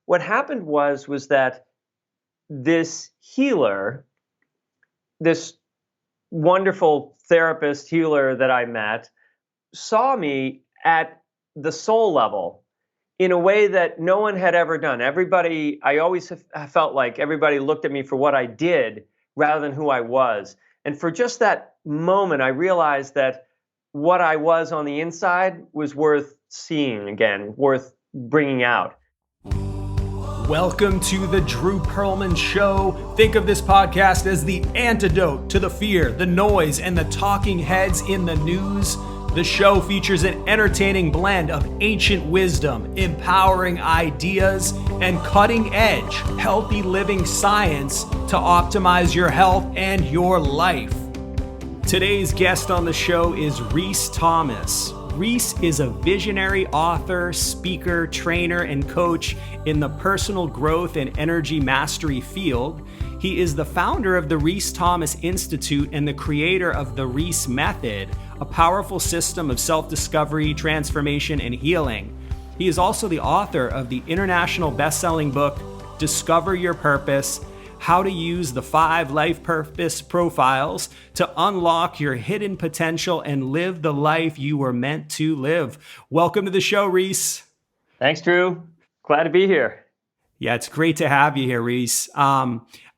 what happened was that this healer, this wonderful therapist healer that I met, saw me at the soul level in a way that no one had ever done. Everybody, I always felt like everybody looked at me for what I did rather than who I was. And for just that moment, I realized that what I was on the inside was worth seeing again, worth bringing out. Welcome to the Drew Pearlman Show. Think of this podcast as the antidote to the fear, the noise, and the talking heads in the news. The show features an entertaining blend of ancient wisdom, empowering ideas, and cutting-edge, healthy living science to optimize your health and your life. Today's guest on the show is Rhys Thomas. Rhys is a visionary author, speaker, trainer, and coach in the personal growth and energy mastery field. He is the founder of the Rhys Thomas Institute and the creator of the Rhys Method, a powerful system of self-discovery, transformation, and healing. He is also the author of the international best-selling book, Discover Your Purpose: How to Use the 5 Life Purpose Profiles to Unlock Your Hidden Potential and Live the Life You Were Meant to Live. Welcome to the show, Rhys. Thanks, Drew. Glad to be here. Yeah, it's great to have you here, Rhys.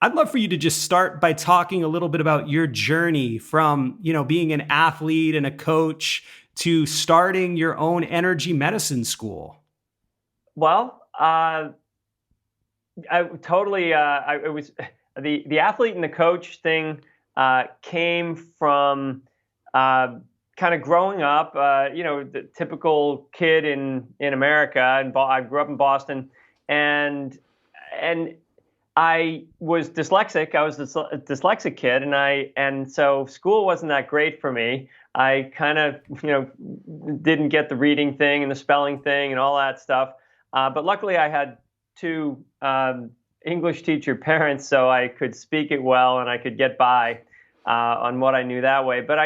I'd love for you to just start by talking a little bit about your journey from, being an athlete and a coach to starting your own energy medicine school. Well, I totally. It was the athlete and the coach thing came from kind of growing up. The typical kid in America, and I grew up in Boston, and I was dyslexic. I was a dyslexic kid, and so school wasn't that great for me. I kind of didn't get the reading thing and the spelling thing and all that stuff. But luckily, I had 2 English teacher parents, so I could speak it well and I could get by on what I knew that way. But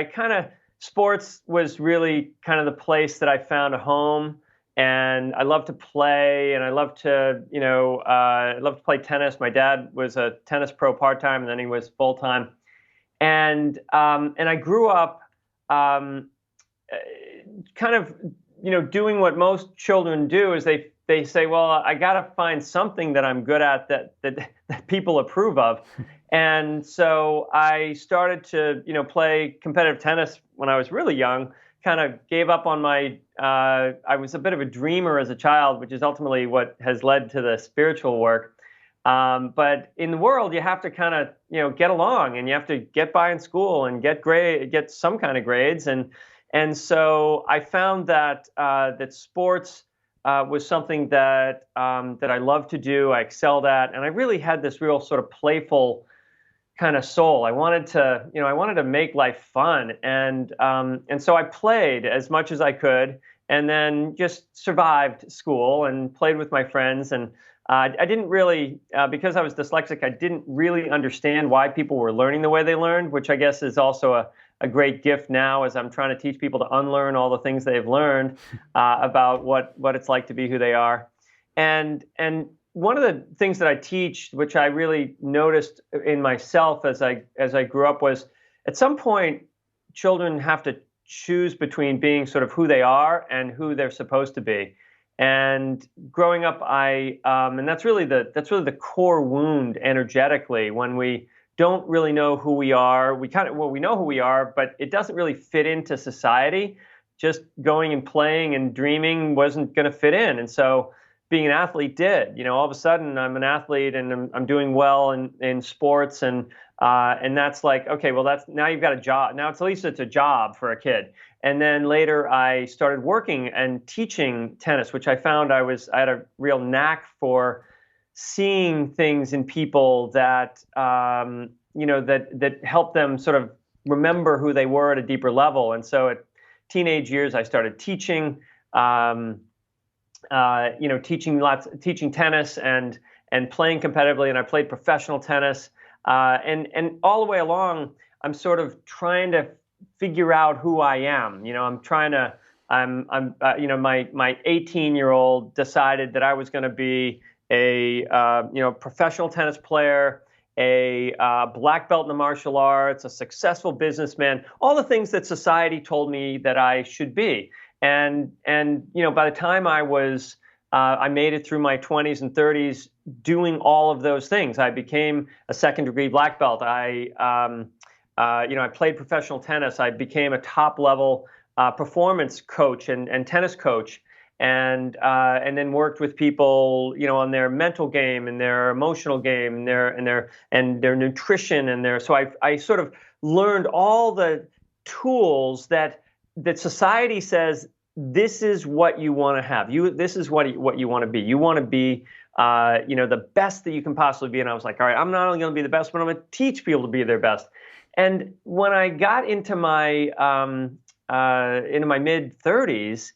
sports was really kind of the place that I found a home, and I love to play, and I love to, play tennis. My dad was a tennis pro part-time, and then he was full-time. And I grew up doing what most children do is they say, well, I got to find something that I'm good at that people approve of. And so I started to, play competitive tennis when I was really young, kind of gave up on I was a bit of a dreamer as a child, which is ultimately what has led to the spiritual work. But in the world, you have to kind of, get along, and you have to get by in school and get some kind of grades. And so I found that sports was something that I loved to do, I excelled at, and I really had this real sort of playful kind of soul. I wanted to make life fun, and so I played as much as I could, and then just survived school and played with my friends. And I didn't really, because I was dyslexic, I didn't really understand why people were learning the way they learned, which I guess is also a great gift now as I'm trying to teach people to unlearn all the things they've learned about what it's like to be who they are. And one of the things that I teach, which I really noticed in myself as I grew up, was at some point children have to choose between being sort of who they are and who they're supposed to be. And growing up, and that's really the core wound energetically when we don't really know who we are. We know who we are, but it doesn't really fit into society. Just going and playing and dreaming wasn't going to fit in. And so being an athlete did. All of a sudden I'm an athlete and I'm doing well in sports, and that's like, okay, well, now you've got a job. Now at least it's a job for a kid. And then later I started working and teaching tennis, which I found I had a real knack for seeing things in people that that help them sort of remember who they were at a deeper level. And so at teenage years, I started teaching, teaching tennis and playing competitively. And I played professional tennis, and all the way along, I'm sort of trying to figure out who I am. My 18-year-old decided that I was going to be professional tennis player, a black belt in the martial arts, a successful businessman, all the things that society told me that I should be. And by the time I made it through my 20s and 30s doing all of those things. I became a second-degree black belt. I played professional tennis. I became a top-level performance coach and tennis coach, and then worked with people, on their mental game and their emotional game and their nutrition and so I sort of learned all the tools that society says this is what you want to have. This is what you want to be. You want to be the best that you can possibly be. And I was like, all right, I'm not only going to be the best, but I'm going to teach people to be their best. And when I got into my mid 30s,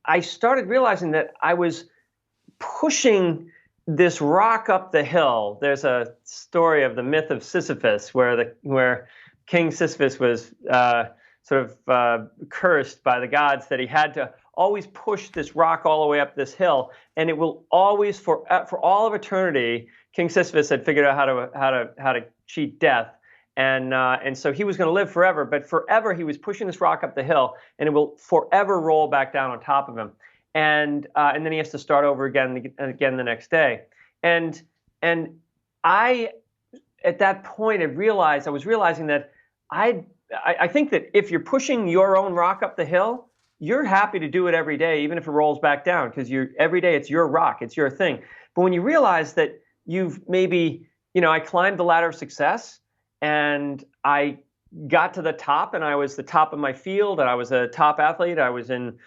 I started realizing that I was pushing this rock up the hill. There's a story of the myth of Sisyphus, where King Sisyphus was cursed by the gods that he had to always push this rock all the way up this hill, and it will always, for all of eternity, King Sisyphus had figured out how to cheat death, and so he was going to live forever. But forever he was pushing this rock up the hill, and it will forever roll back down on top of him, and then he has to start over again and again the next day. And I, at that point, I was realizing that I think that if you're pushing your own rock up the hill, you're happy to do it every day, even if it rolls back down, because every day it's your rock, it's your thing. But when you realize that you've maybe, I climbed the ladder of success and I got to the top, and I was the top of my field, and I was a top athlete. I was in,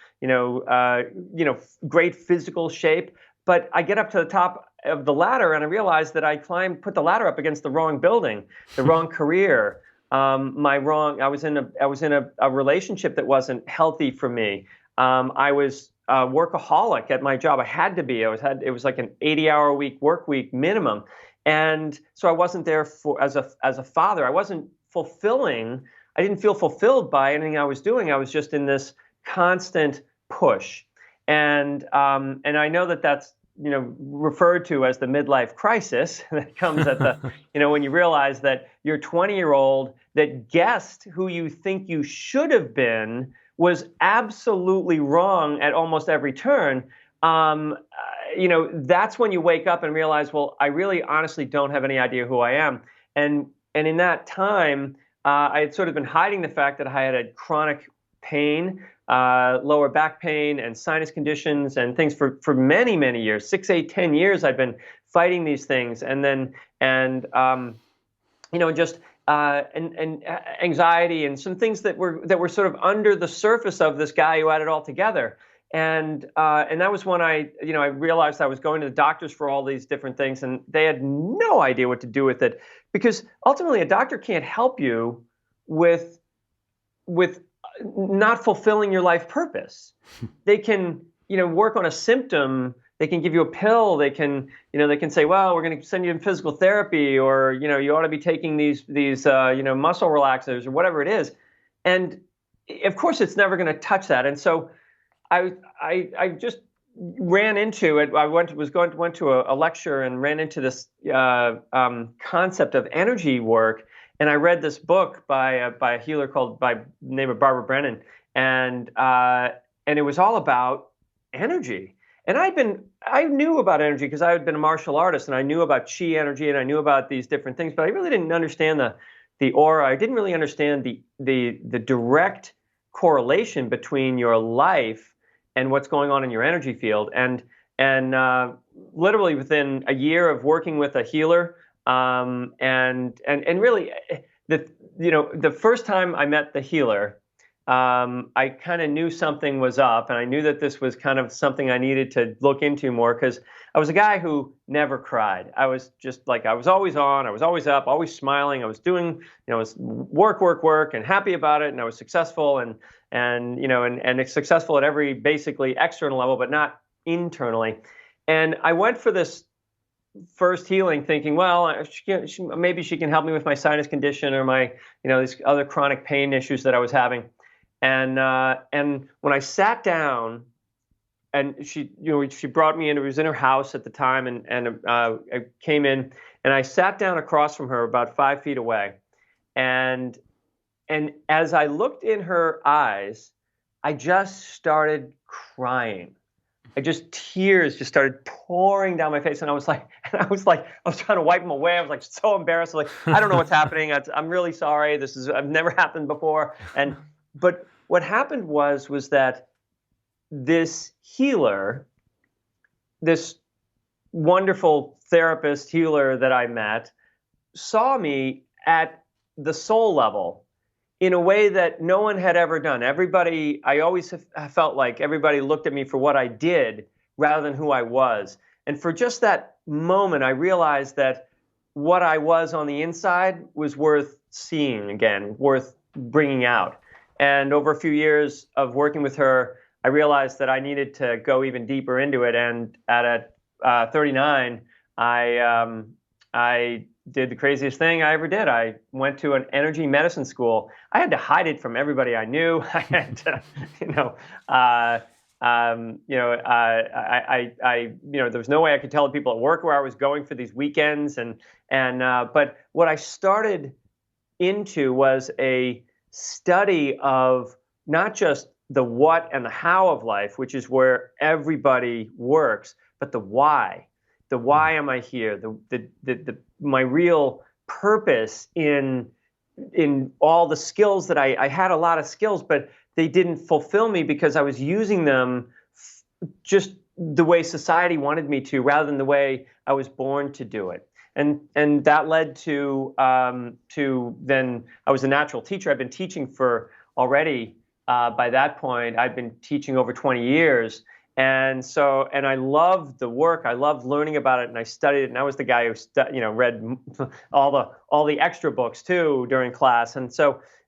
great physical shape. But I get up to the top of the ladder and I realized that I put the ladder up against the wrong building, the wrong career. I was in a relationship that wasn't healthy for me. I was a workaholic at my job. I had to be. It was like an 80-hour-a-week work week minimum, and so I wasn't there as a father. I wasn't fulfilling. I didn't feel fulfilled by anything I was doing. I was just in this constant push, and I know that that's referred to as the midlife crisis that comes at the, when you realize that your 20-year-old that guessed who you think you should have been was absolutely wrong at almost every turn. That's when you wake up and realize, well, I really honestly don't have any idea who I am. And in that time, I had sort of been hiding the fact that I had a chronic pain, lower back pain and sinus conditions and things for many, many years, 6, 8, 10 years. I've been fighting these things, and anxiety and some things that were sort of under the surface of this guy who had it all together. And that was when I realized I was going to the doctors for all these different things, and they had no idea what to do with it, because ultimately a doctor can't help you with not fulfilling your life purpose. They can, work on a symptom. They can give you a pill. They can say, well, we're going to send you in physical therapy, or, you ought to be taking these muscle relaxers or whatever it is. And of course, it's never going to touch that. And so I just ran into it. I went to a lecture and ran into this concept of energy work. And I read this book by a healer by the name of Barbara Brennan, and it was all about energy. And I knew about energy because I had been a martial artist, and I knew about chi energy, and I knew about these different things, but I really didn't understand the aura. I didn't really understand the direct correlation between your life and what's going on in your energy field. And literally within a year of working with a healer, and really, the first time I met the healer, I kind of knew something was up, and I knew that this was kind of something I needed to look into more, because I was a guy who never cried. I was just like, I was always on, I was always up, always smiling. I was doing, I was work, and happy about it, and I was successful and successful at every basically external level, but not internally. And I went for this first healing thinking, well, maybe she can help me with my sinus condition or my, these other chronic pain issues that I was having. And when I sat down she brought me in. It was in her house at the time, and I came in and I sat down across from her about 5 feet away, and as I looked in her eyes, I just started crying. Tears just started pouring down my face, and I was trying to wipe them away. I was like so embarrassed. Like, I don't know what's happening. I'm really sorry. I've never happened before. But what happened was that this healer, this wonderful therapist healer that I met, saw me at the soul level in a way that no one had ever done. I always felt like everybody looked at me for what I did rather than who I was. And for just that moment, I realized that what I was on the inside was worth seeing again, worth bringing out. And over a few years of working with her, I realized that I needed to go even deeper into it. And at 39, I did the craziest thing I ever did. I went to an energy medicine school. I had to hide it from everybody I knew. I had to, there was no way I could tell the people at work where I was going for these weekends. But what I started into was a study of not just the what and the how of life, which is where everybody works, but the why. The why am I here? My real purpose in all the skills that I had a lot of skills, but they didn't fulfill me because I was using them just the way society wanted me to, rather than the way I was born to do it. And that led to then I was a natural teacher. I've been teaching for already by that point, I'd been teaching over 20 years. And I loved the work. I loved learning about it, and I studied it. And I was the guy who read all the extra books too during class.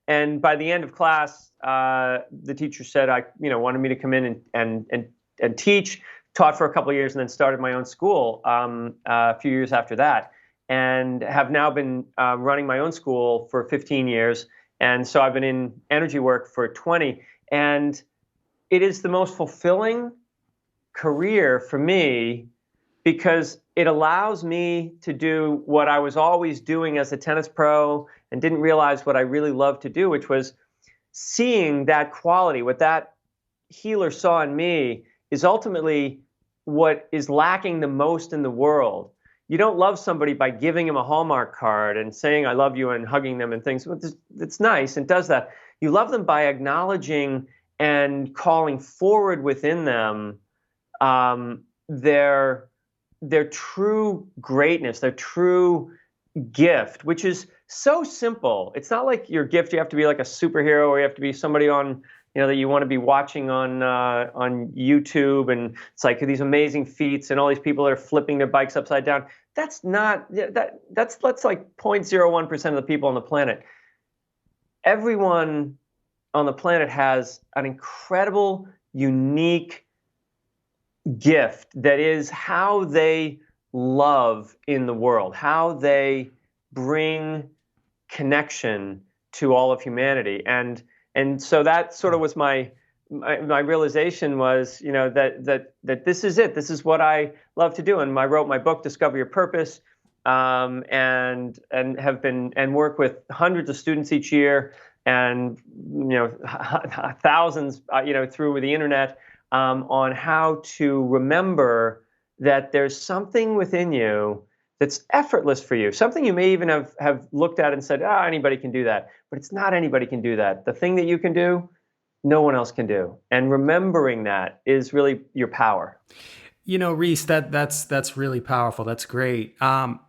And by the end of class, the teacher said wanted me to come in and teach. Taught for a couple of years, and then started my own school a few years after that, and have now been running my own school for 15 years. And so I've been in energy work for 20, and it is the most fulfilling career for me because it allows me to do what I was always doing as a tennis pro and didn't realize what I really loved to do, which was seeing that quality. What that healer saw in me is ultimately what is lacking the most in the world. You don't love somebody by giving them a Hallmark card and saying I love you and hugging them and things. It's nice and does that. You love them by acknowledging and calling forward within them their true greatness, their true gift, which is so simple. It's not like your gift you have to be like a superhero, or you have to be somebody on that you want to be watching on YouTube, and it's like these amazing feats and all these people that are flipping their bikes upside down. That's like 0.01% of the people on the planet. Everyone on the planet has an incredible, unique gift that is how they love in the world, how they bring connection to all of humanity. And so that sort of was my realization was, that this is it. This is what I love to do. And I wrote my book, Discover Your Purpose, and have been and work with hundreds of students each year, and thousands, through the internet, on how to remember that there's something within you that's effortless for you, something you may even have looked at and said, anybody can do that. But it's not anybody can do that. The thing that you can do, no one else can do. And remembering that is really your power. Rhys, that's really powerful. That's great.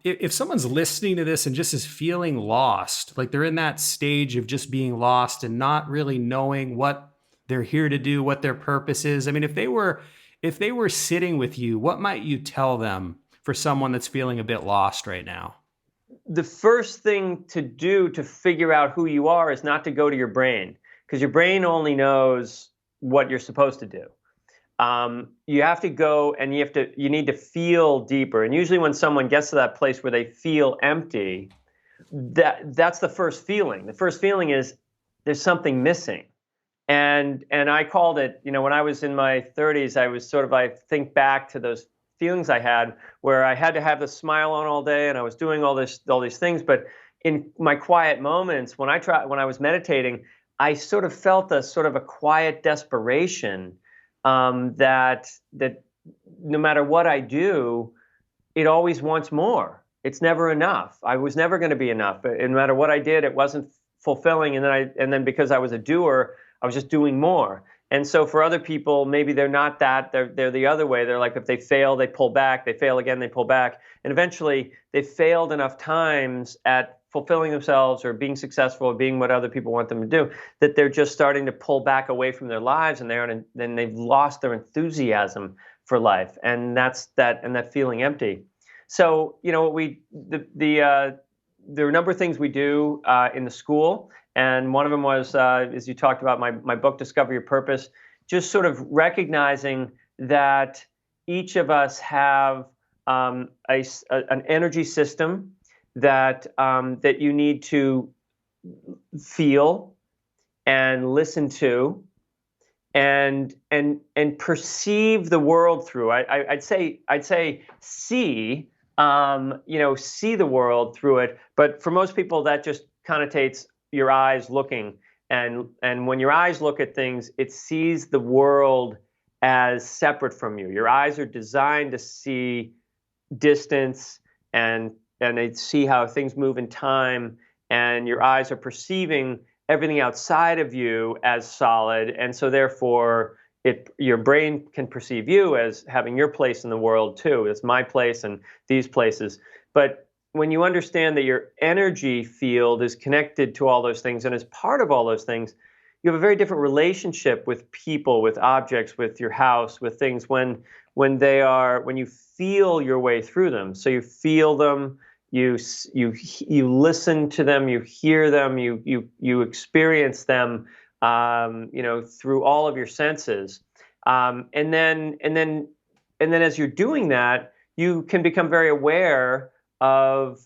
If someone's listening to this and just is feeling lost, like they're in that stage of just being lost and not really knowing what they're here to do, what their purpose is. I mean, if they were sitting with you, what might you tell them for someone that's feeling a bit lost right now? The first thing to do to figure out who you are is not to go to your brain, because your brain only knows what you're supposed to do. You have to go and you need to feel deeper. And usually when someone gets to that place where they feel empty, that's the first feeling. The first feeling is there's something missing. And I called it, when I was in my 30s, I was I think back to those feelings I had where I had to have the smile on all day and I was doing all these things. But in my quiet moments, when I was meditating, I sort of felt a quiet desperation, that no matter what I do, it always wants more. It's never enough. I was never going to be enough. No matter what I did, it wasn't fulfilling. And then because I was a doer, I was just doing more. And so for other people, maybe they're not that. They're the other way. They're like, if they fail, they pull back. They fail again, they pull back. And eventually, they failed enough times at fulfilling themselves or being successful or being what other people want them to do, that they're just starting to pull back away from their lives, and then they've lost their enthusiasm for life, and that feeling empty. So there are a number of things we do in the school, and one of them was, as you talked about, my book, Discover Your Purpose, just sort of recognizing that each of us have an energy system that you need to feel and listen to and perceive the world through. I'd say see, see the world through it. But for most people, that just connotates your eyes looking. And when your eyes look at things, it sees the world as separate from you. Your eyes are designed to see distance, and they see how things move in time, and your eyes are perceiving everything outside of you as solid, and so therefore your brain can perceive you as having your place in the world too. It's my place and these places. But when you understand that your energy field is connected to all those things and is part of all those things, you have a very different relationship with people, with objects, with your house, with things when you feel your way through them. So you feel them, you listen to them, you hear them, you experience them, through all of your senses, and then as you're doing that, you can become very aware of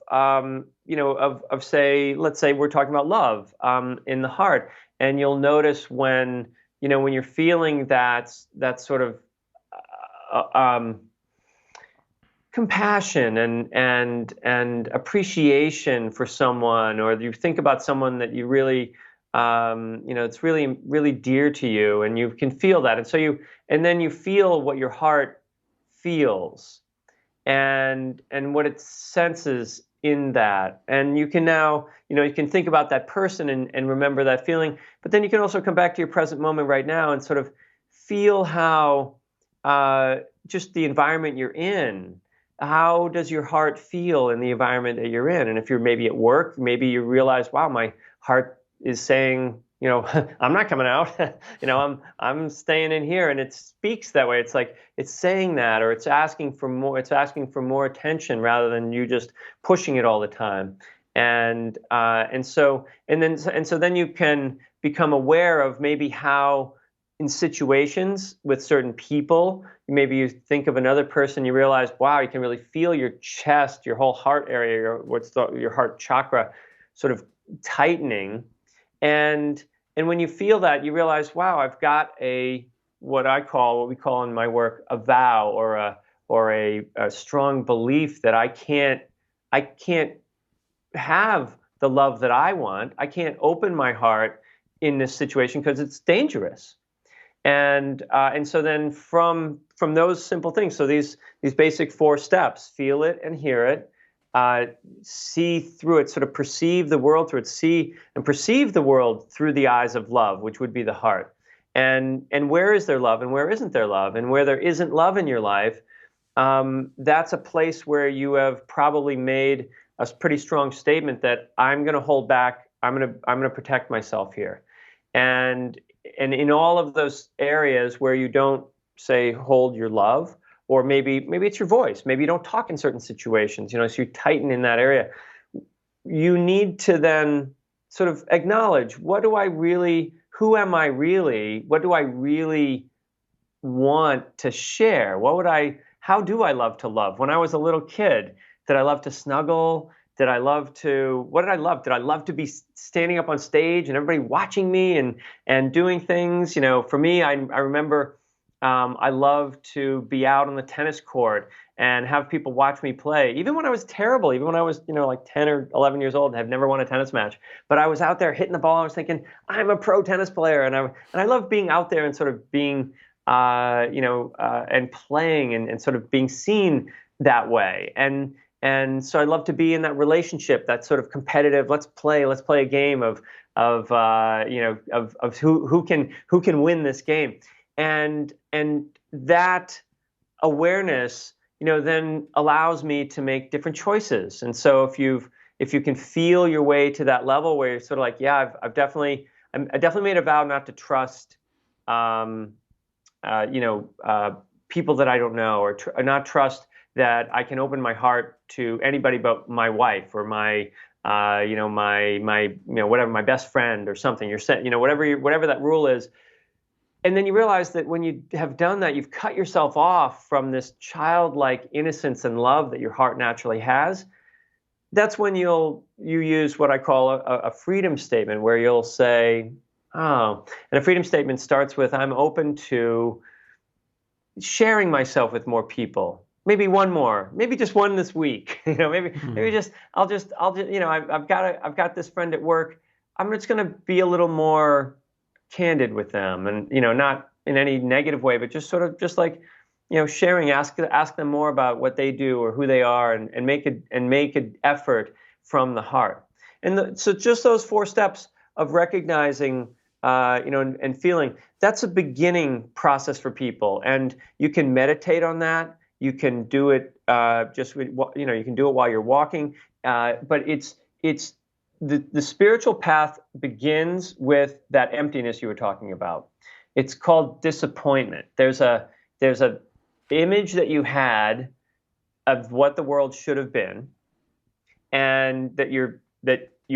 say, let's say we're talking about love in the heart, and you'll notice when you're feeling that sort of compassion and appreciation for someone, or you think about someone that you really, it's really, really dear to you, and you can feel that. And then you feel what your heart feels and what it senses in that. And you can now, you can think about that person and remember that feeling, but then you can also come back to your present moment right now and sort of feel how just the environment you're in. How does your heart feel in the environment that you're in? And if you're maybe at work, maybe you realize, wow, my heart is saying, I'm not coming out. I'm staying in here, and it speaks that way. It's like it's saying that, or it's asking for more. It's asking for more attention rather than you just pushing it all the time. And so then you can become aware of maybe how, in situations with certain people, maybe you think of another person, you realize, wow, you can really feel your chest, your whole heart area, your heart chakra sort of tightening. And when you feel that, you realize, wow, I've got what we call in my work, a vow or a strong belief that I can't have the love that I want. I can't open my heart in this situation because it's dangerous. And so then from those simple things, so these basic 4 steps: feel it and hear it, see through it, sort of perceive the world through it, see and perceive the world through the eyes of love, which would be the heart. And where is there love and where isn't there love? And where there isn't love in your life, that's a place where you have probably made a pretty strong statement that I'm going to hold back. I'm going to protect myself here. And in all of those areas where you don't, say, hold your love, or maybe it's your voice, maybe you don't talk in certain situations, so you tighten in that area, you need to then sort of acknowledge, who am I really? What do I really want to share? How do I love to love? When I was a little kid, did I love to snuggle Did I love to, what did I love? Did I love to be standing up on stage and everybody watching me and doing things? For me, I remember I loved to be out on the tennis court and have people watch me play. Even when I was terrible, even when I was, like 10 or 11 years old and had never won a tennis match, but I was out there hitting the ball. I was thinking, I'm a pro tennis player. And I love being out there and sort of being, and playing and sort of being seen that way. And so I love to be in that relationship, that sort of competitive. Let's play a game of who can win this game, and that awareness, then allows me to make different choices. And so if you can feel your way to that level where you're sort of like, yeah, I definitely made a vow not to trust, people that I don't know, or not trust that I can open my heart to anybody but my wife or my whatever, my best friend or something. You're saying, whatever that rule is. And then you realize that when you have done that, you've cut yourself off from this childlike innocence and love that your heart naturally has. That's when you use what I call a freedom statement, where you'll say, oh, and a freedom statement starts with, I'm open to sharing myself with more people. Maybe one more, maybe just one this week. Maybe I'll just I've got this friend at work. I'm just going to be a little more candid with them, and not in any negative way, but just sort of just like sharing. Ask them more about what they do or who they are, and make an effort from the heart. And so just those 4 steps of recognizing, and feeling, that's a beginning process for people. And you can meditate on that. You can do it you can do it while you're walking. But it's the spiritual path begins with that emptiness you were talking about. It's called disappointment. There's a image that you had of what the world should have been, and that you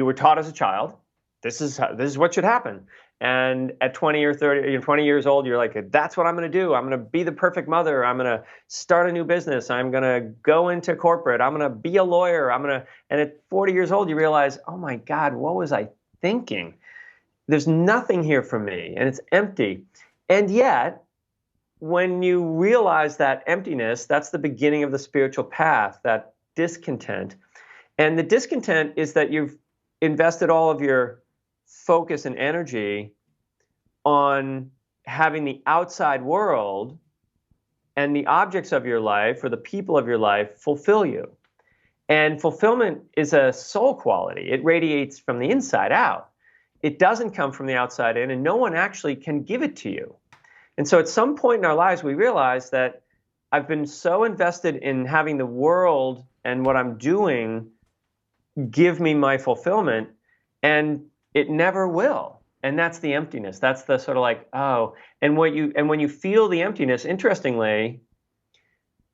were taught as a child. This is what should happen. And at 20 or 30, 20 years old, you're like, that's what I'm going to do. I'm going to be the perfect mother. I'm going to start a new business. I'm going to go into corporate. I'm going to be a lawyer. And at 40 years old, you realize, oh my God, what was I thinking? There's nothing here for me, and it's empty. And yet, when you realize that emptiness, that's the beginning of the spiritual path, that discontent. And the discontent is that you've invested all of your focus and energy on having the outside world and the objects of your life or the people of your life fulfill you. And fulfillment is a soul quality. It radiates from the inside out. It doesn't come from the outside in, and no one actually can give it to you. And so at some point in our lives, we realize that I've been so invested in having the world and what I'm doing give me my fulfillment, and it never will. And that's the emptiness. That's the sort of like, oh, and when you feel the emptiness, interestingly,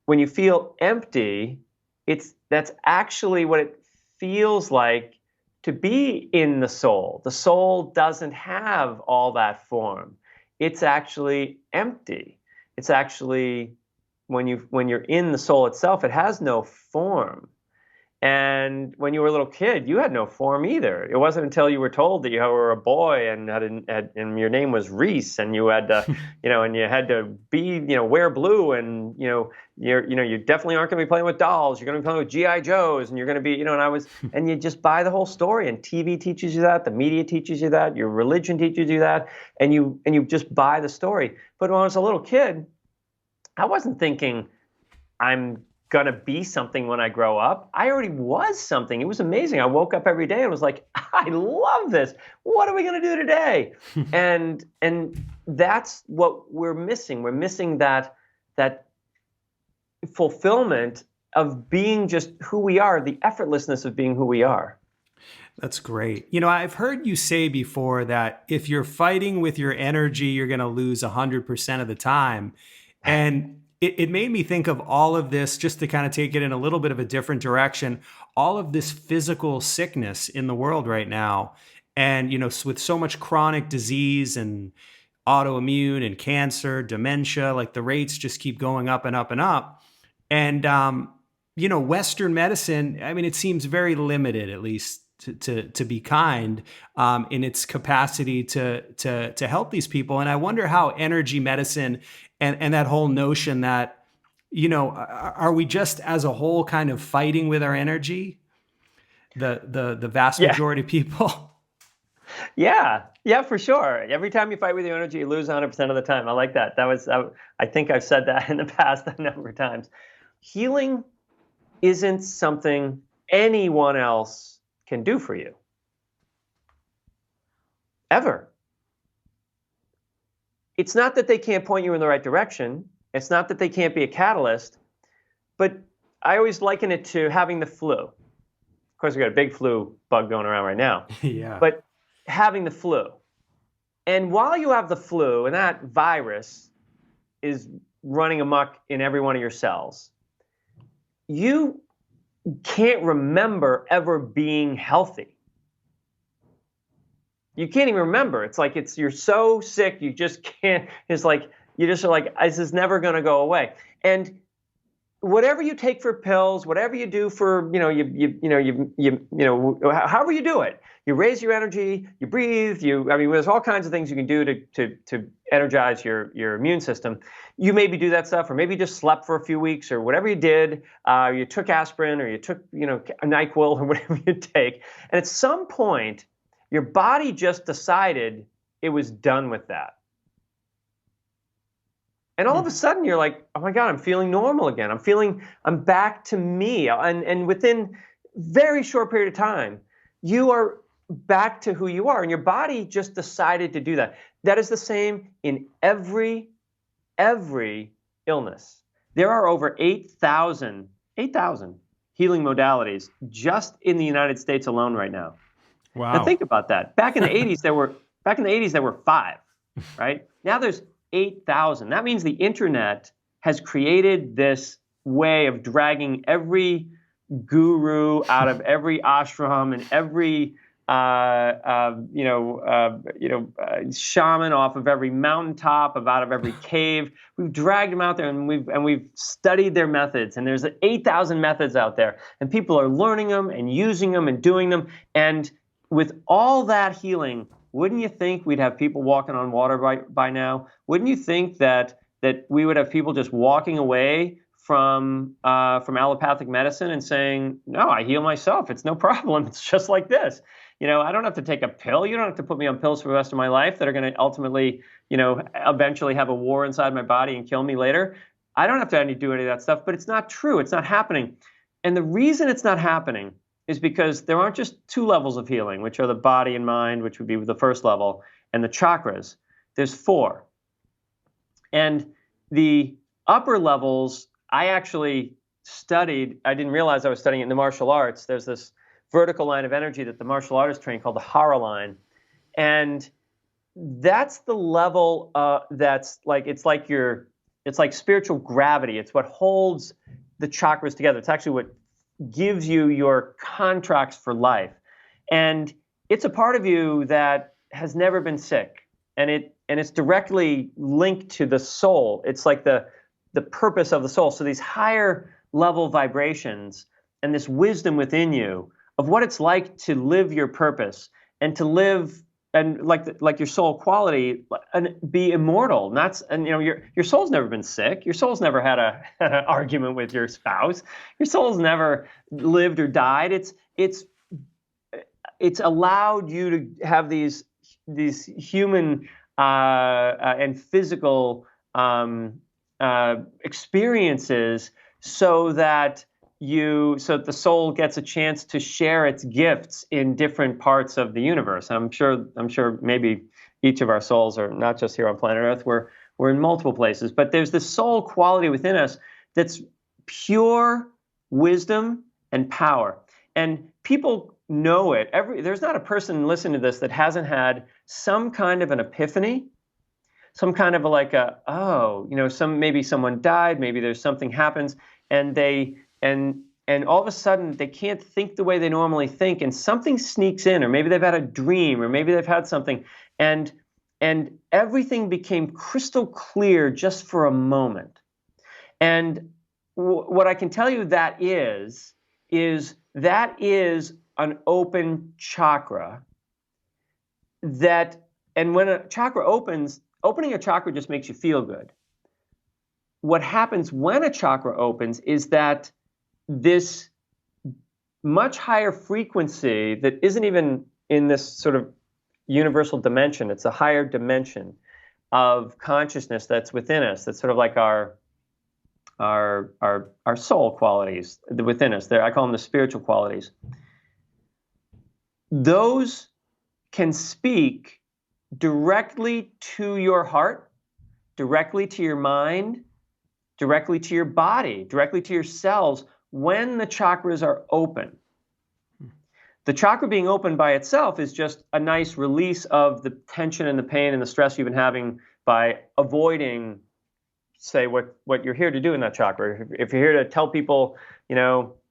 when you feel empty, that's actually what it feels like to be in the soul. The soul doesn't have all that form. It's actually empty. It's actually, when you're in the soul itself, it has no form. And when you were a little kid, you had no form either. It wasn't until you were told that you were a boy and and your name was Rhys, and you had to, and you had to be, wear blue, and you definitely aren't going to be playing with dolls. You're going to be playing with GI Joes, and you're going to be, and you just buy the whole story. And TV teaches you that, the media teaches you that, your religion teaches you that, and you just buy the story. But when I was a little kid, I wasn't thinking I'm going to be something when I grow up. I already was something. It was amazing. I woke up every day and was like, I love this. What are we going to do today? and that's what we're missing. We're missing that fulfillment of being just who we are, the effortlessness of being who we are. That's great. I've heard you say before that if you're fighting with your energy, you're going to lose 100% of the time. And it made me think of all of this, just to kind of take it in a little bit of a different direction, all of this physical sickness in the world right now. And, with so much chronic disease and autoimmune and cancer, dementia, like the rates just keep going up and up and up. And, Western medicine, I mean, it seems very limited, at least to be kind, in its capacity to help these people. And I wonder how energy medicine and that whole notion that, are we just as a whole kind of fighting with our energy? The vast majority of people. Yeah, for sure. Every time you fight with your energy, you lose 100% of the time. I like that. I think I've said that in the past a number of times. Healing isn't something anyone else can do for you. Ever. It's not that they can't point you in the right direction. It's not that they can't be a catalyst. But I always liken it to having the flu. Of course, we got a big flu bug going around right now. Yeah. But having the flu. And while you have the flu, and that virus is running amok in every one of your cells, you can't remember ever being healthy. You can't even remember. It's like you're so sick, you just can't. It's like you just are like, this is never going to go away. And whatever you take for pills, whatever you do for, however you do it, you raise your energy, you breathe, there's all kinds of things you can do to energize your immune system. You maybe do that stuff, or maybe you just slept for a few weeks, or whatever you did, you took aspirin, or you took, a NyQuil, or whatever you take. And at some point, your body just decided it was done with that. And all of a sudden you're like, oh my God, I'm feeling normal again. I'm back to me. And within very short period of time, you are back to who you are. And your body just decided to do that. That is the same in every illness. There are over 8,000 healing modalities just in the United States alone right now. Wow. Now think about that. Back in the 80s, there were 5, right? Now there's 8,000. That means the internet has created this way of dragging every guru out of every ashram and every shaman off of every mountaintop, out of every cave. We've dragged them out there, and we've studied their methods. And there's 8,000 methods out there, and people are learning them and using them and doing them. And with all that healing, wouldn't you think we'd have people walking on water by now? Wouldn't you think that we would have people just walking away from allopathic medicine and saying, no, I heal myself. It's no problem. It's just like this. I don't have to take a pill. You don't have to put me on pills for the rest of my life that are going to ultimately, eventually have a war inside my body and kill me later. I don't have to do any of that stuff, but it's not true. It's not happening. And the reason it's not happening is because there aren't just 2 levels of healing, which are the body and mind, which would be the first level, and the chakras. There's 4. And the upper levels, I actually studied. I didn't realize I was studying it in the martial arts. There's this vertical line of energy that the martial artists train called the Hara line. And that's the level it's like spiritual gravity. It's what holds the chakras together. It's actually what gives you your contracts for life. And it's a part of you that has never been sick. And it's directly linked to the soul. It's like the purpose of the soul. So these higher level vibrations and this wisdom within you of what it's like to live your purpose and to live and like your soul quality and be immortal. Your soul's never been sick. Your soul's never had an argument with your spouse. Your soul's never lived or died. It's allowed you to have these human and physical experiences so that the soul gets a chance to share its gifts in different parts of the universe. I'm sure maybe each of our souls are not just here on planet Earth. We're in multiple places, but there's this soul quality within us that's pure wisdom and power. And people know it. There's not a person listening to this that hasn't had some kind of an epiphany, some kind of maybe someone died, maybe there's something happens, and and all of a sudden they can't think the way they normally think, and something sneaks in, or maybe they've had a dream, or maybe they've had something, and everything became crystal clear just for a moment. And what I can tell you that is an open chakra and when a chakra opens, opening a chakra just makes you feel good. What happens when a chakra opens is that this much higher frequency that isn't even in this sort of universal dimension, it's a higher dimension of consciousness that's within us, that's sort of like our soul qualities within us. I call them the spiritual qualities. Those can speak directly to your heart, directly to your mind, directly to your body, directly to your cells when the chakras are open. The chakra being open by itself is just a nice release of the tension and the pain and the stress you've been having by avoiding, say, what you're here to do in that chakra. If you're here to tell people,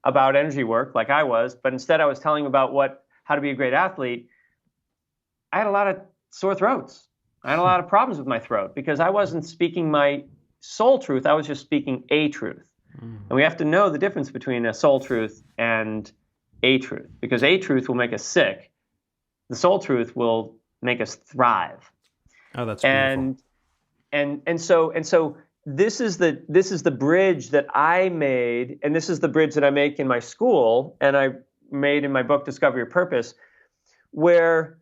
about energy work, like I was, but instead I was telling them about how to be a great athlete, I had a lot of sore throats. I had a lot of problems with my throat because I wasn't speaking my soul truth. I was just speaking a truth. And we have to know the difference between a soul truth and a truth, because a truth will make us sick. The soul truth will make us thrive. Oh, that's beautiful. And so this is the bridge that I made, and this is the bridge that I make in my school, and I made in my book Discover Your Purpose, where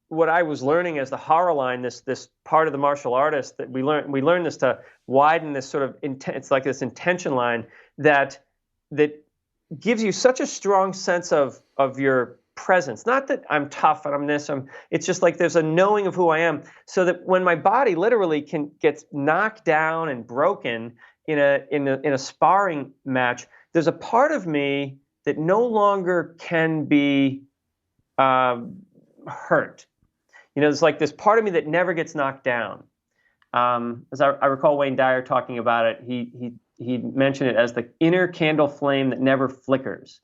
what I was learning as the horror line, this part of the martial artist that we learn this to widen this sort of it's like this intention line that gives you such a strong sense of your presence. Not that I'm tough and I'm this. It's just like there's a knowing of who I am, so that when my body literally gets knocked down and broken in a sparring match, there's a part of me that no longer can be hurt. There's like this part of me that never gets knocked down. As I recall Wayne Dyer talking about it, he mentioned it as the inner candle flame that never flickers.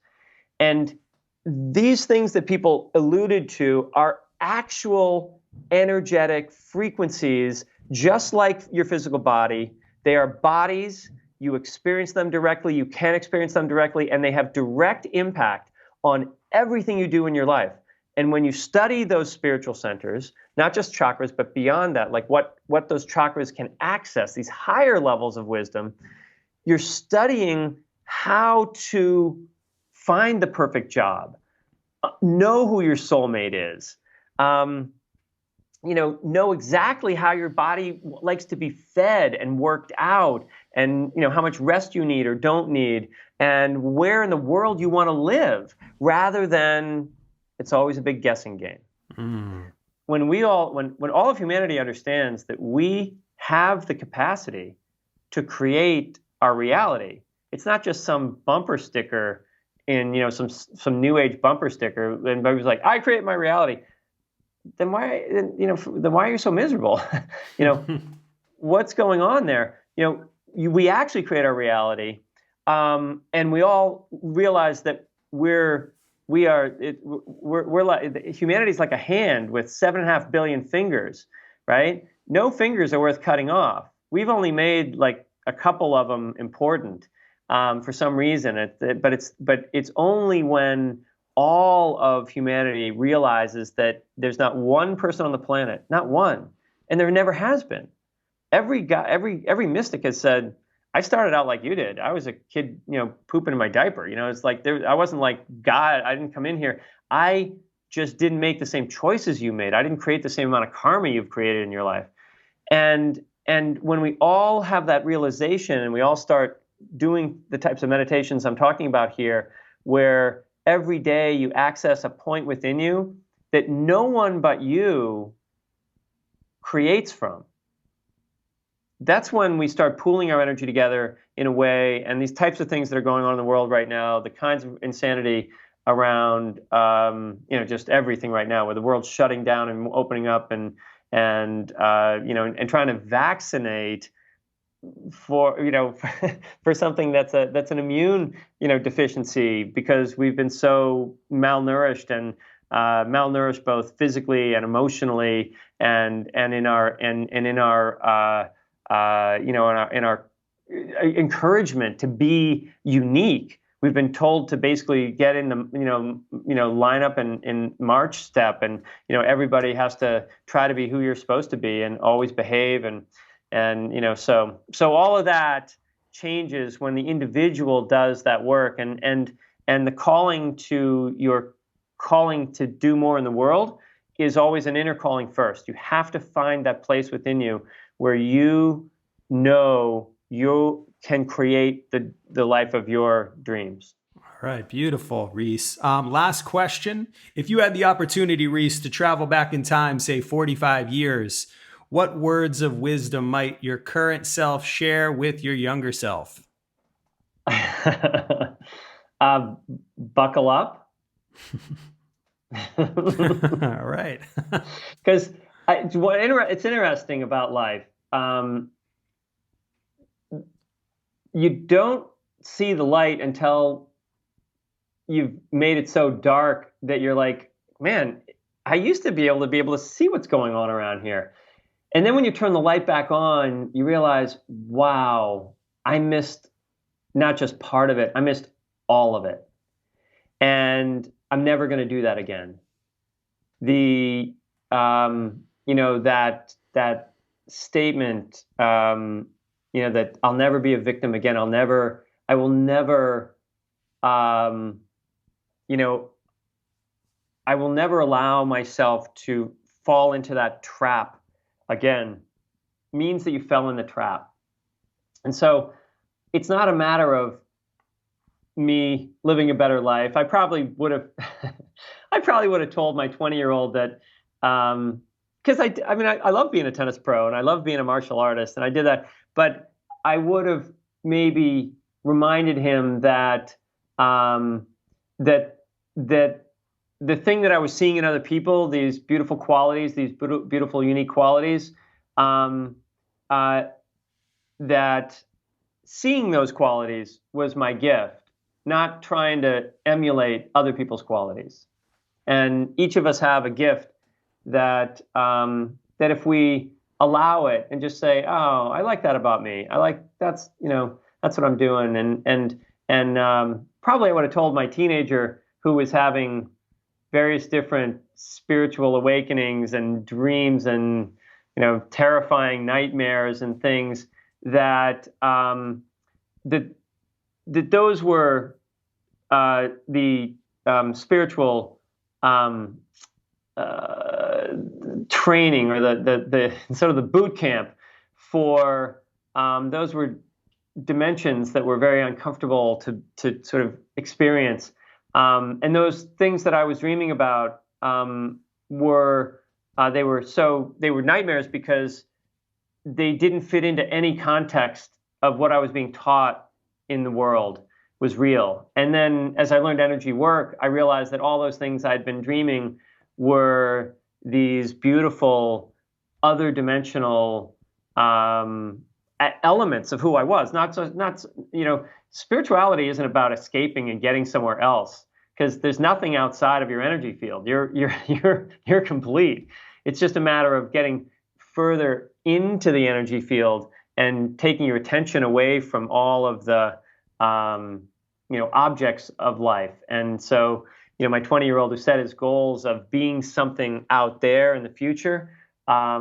And these things that people alluded to are actual energetic frequencies, just like your physical body. They are bodies. You experience them directly. You can experience them directly, and they have direct impact on everything you do in your life. And when you study those spiritual centers, not just chakras, but beyond that, like what those chakras can access, these higher levels of wisdom, you're studying how to find the perfect job, know who your soulmate is, know exactly how your body likes to be fed and worked out, and how much rest you need or don't need, and where in the world you want to live, rather than it's always a big guessing game. When all of humanity understands that we have the capacity to create our reality, it's not just some bumper sticker in some new age bumper sticker, and everybody's like, I create my reality. Then why are you so miserable? What's going on there? We actually create our reality, and we all realize that we're like humanity's like a hand with 7.5 billion fingers, right? No fingers are worth cutting off. We've only made like a couple of them important for some reason. But it's only when all of humanity realizes that there's not one person on the planet, not one, and there never has been. Every mystic has said, I started out like you did. I was a kid, pooping in my diaper. It's like I wasn't like God. I didn't come in here. I just didn't make the same choices you made. I didn't create the same amount of karma you've created in your life. And when we all have that realization, and we all start doing the types of meditations I'm talking about here, where every day you access a point within you that no one but you creates from, that's when we start pooling our energy together in a way. And these types of things that are going on in the world right now, the kinds of insanity around, just everything right now, where the world's shutting down and opening up, and trying to vaccinate for something that's an immune deficiency, because we've been so malnourished and malnourished both physically and emotionally, and in our encouragement to be unique. We've been told to basically get in the line up in march step, and everybody has to try to be who you're supposed to be and always behave, and so all of that changes when the individual does that work, and the calling to do more in the world is always an inner calling first. You have to find that place within you where you can create the life of your dreams. All right, beautiful, Rhys. Last question. If you had the opportunity, Rhys, to travel back in time, say 45 years, what words of wisdom might your current self share with your younger self? Buckle up. All right. Because it's interesting about life. You don't see the light until you've made it so dark that you're like, man, I used to be able to see what's going on around here. And then when you turn the light back on, you realize, wow, I missed not just part of it, I missed all of it. And I'm never going to do that again. That statement, that I'll never be a victim again. I will never allow myself to fall into that trap again, means that you fell in the trap. And so it's not a matter of me living a better life. I probably would have told my 20-year-old that, because I love being a tennis pro and I love being a martial artist, and I did that, but I would have maybe reminded him that that the thing that I was seeing in other people, these beautiful qualities, these beautiful, unique qualities, that seeing those qualities was my gift, not trying to emulate other people's qualities. And each of us have a gift that if we allow it and just say, oh, I like that about me. That's what I'm doing. And probably I would have told my teenager who was having various different spiritual awakenings and dreams and, terrifying nightmares and things that those were the spiritual training, or the sort of the boot camp for those were dimensions that were very uncomfortable to sort of experience. And those things that I was dreaming about were nightmares because they didn't fit into any context of what I was being taught in the world was real. And then as I learned energy work, I realized that all those things I'd been dreaming were these beautiful other dimensional elements of who I was. Spirituality isn't about escaping and getting somewhere else, because there's nothing outside of your energy field. You're complete. It's just a matter of getting further into the energy field and taking your attention away from all of the objects of life. And so, my 20-year-old who set his goals of being something out there in the future, I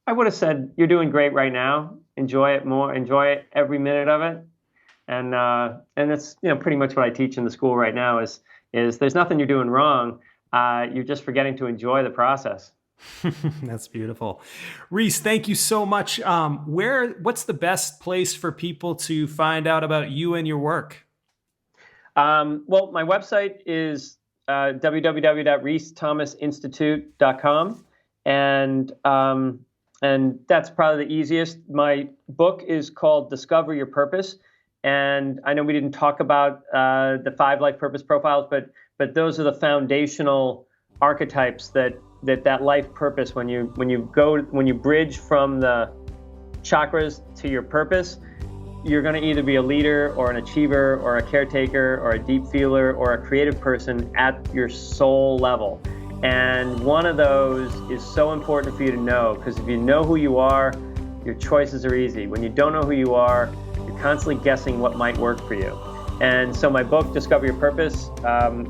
would have said, you're doing great right now. Enjoy it more. Enjoy it, every minute of it. And that's pretty much what I teach in the school right now is there's nothing you're doing wrong. You're just forgetting to enjoy the process. That's beautiful. Rhys, thank you so much. What's the best place for people to find out about you and your work? Well, my website is www.rhysthomasinstitute.com, and that's probably the easiest. My book is called Discover Your Purpose, and I know we didn't talk about the 5 life purpose profiles, but those are the foundational archetypes that life purpose. When you bridge from the chakras to your purpose, you're going to either be a leader or an achiever or a caretaker or a deep feeler or a creative person at your soul level. And one of those is so important for you to know, because if you know who you are, your choices are easy. When you don't know who you are, you're constantly guessing what might work for you. And so my book, Discover Your Purpose,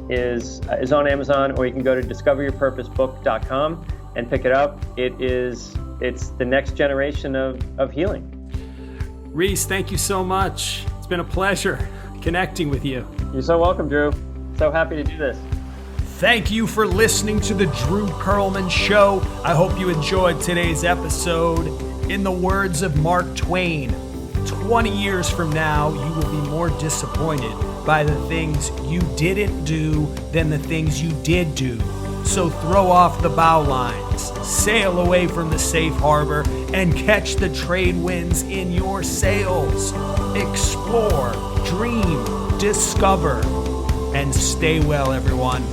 is on Amazon, or you can go to discoveryourpurposebook.com and pick it up. It's the next generation of healing. Rhys, thank you so much. It's been a pleasure connecting with you. You're so welcome, Drew. So happy to do this. Thank you for listening to the Drew Pearlman Show. I hope you enjoyed today's episode. In the words of Mark Twain, 20 years from now, you will be more disappointed by the things you didn't do than the things you did do. So throw off the bow lines, sail away from the safe harbor, and catch the trade winds in your sails. Explore, dream, discover, and stay well, everyone.